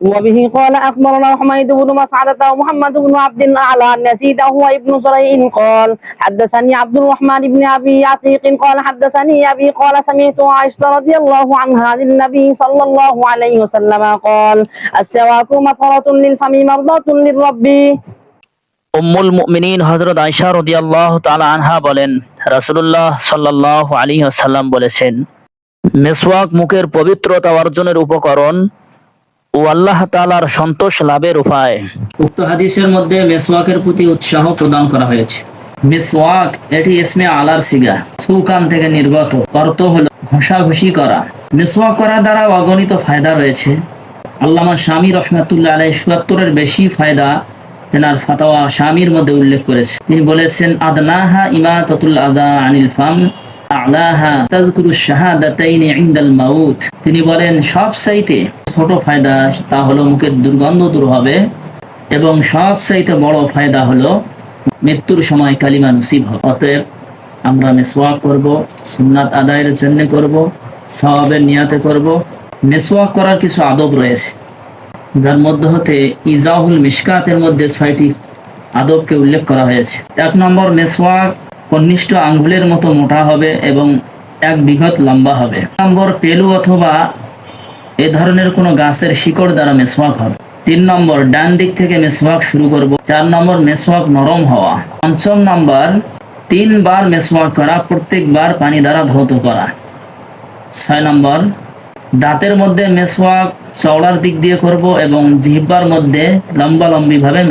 وبه قال أخبرنا حميد بن مسعدة ومحمد بن عبد الأعلى أن يزيد هو ابن زريع قال حدثني عبد الرحمن بن أبي عتيق قال حدثني أبي قال سمعت عائشة رضي الله عنها عن النبي صلى الله عليه وسلم قال السواك مطهرة للفم مرضاة للرب। উম্মুল মুমিনিন হযরত আয়েশা রাদিয়াল্লাহু তাআলা আনহা বলেন, রাসূলুল্লাহ সাল্লাল্লাহু আলাইহি ওয়াসাল্লাম বলেছেন, মিসওয়াক মুখের পবিত্রতা অর্জনের উপকরণ ও আল্লাহ তাআলার সন্তোষ লাভের উপায়। উক্ত হাদিসের মধ্যে মিসওয়াকের প্রতি উৎসাহ প্রদান করা হয়েছে। মিসওয়াক এটি ইসমে আলার সিগা, সুকান থেকে নির্গত, অর্থ হলো ঘষাঘষি করা। মিসওয়াক করা দ্বারা অগণিত ফায়দা রয়েছে। আল্লামা শামী রহমাতুল্লাহ আলাইহি ৭৭-এর বেশি ফায়দা তেনার ফাতাওয়া শামীর মধ্যে উল্লেখ করেছে। তিনি বলেছেন, আদনাহা ইমাতাতুল আযা আনিল ফাম, আলাহা তাযকুরুশ শাহাদাতাইনি ইনদাল মাউত। তিনি বলেন, সবচাইতে ছোট ফায়দা তা হলো মুখের দুর্গন্ধ দূর হবে, এবং সবচাইতে বড় ফায়দা হলো মৃত্যুর সময় কালিমা নসিব হবে। অতএব আমরা মিসওয়াক করব, সুন্নাত আদায়ের জন্য করব, সওয়াবের নিয়তে করব। মিসওয়াক করার কিছু আদব রয়েছে, যার মধ্যে হতে ইজাহুল মিশকাতের মধ্যে 6টি আদবকে উল্লেখ করা হয়েছে। 1 নম্বর, মিসওয়াক কনিষ্ঠ আঙ্গুলের মতো মোটা হবে এবং 1 বিঘত লম্বা হবে। 2 নম্বর, পেলু অথবা এ ধরনের কোনো গাছের শিকড় দ্বারা মিসওয়াক হবে। 3 নম্বর, ডান দিক থেকে মিসওয়াক শুরু করব। 4 নম্বর, মিসওয়াক নরম হওয়া। 5 নম্বর, 3 বার মিসওয়াক করা, প্রত্যেকবার পানি দ্বারা ধৌত করা। 6 নম্বর, দাঁতের মধ্যে মিসওয়াক চওড়ার দিক দিয়ে করব এবং জিহ্বার মধ্যে লম্বালম্বি ভাবে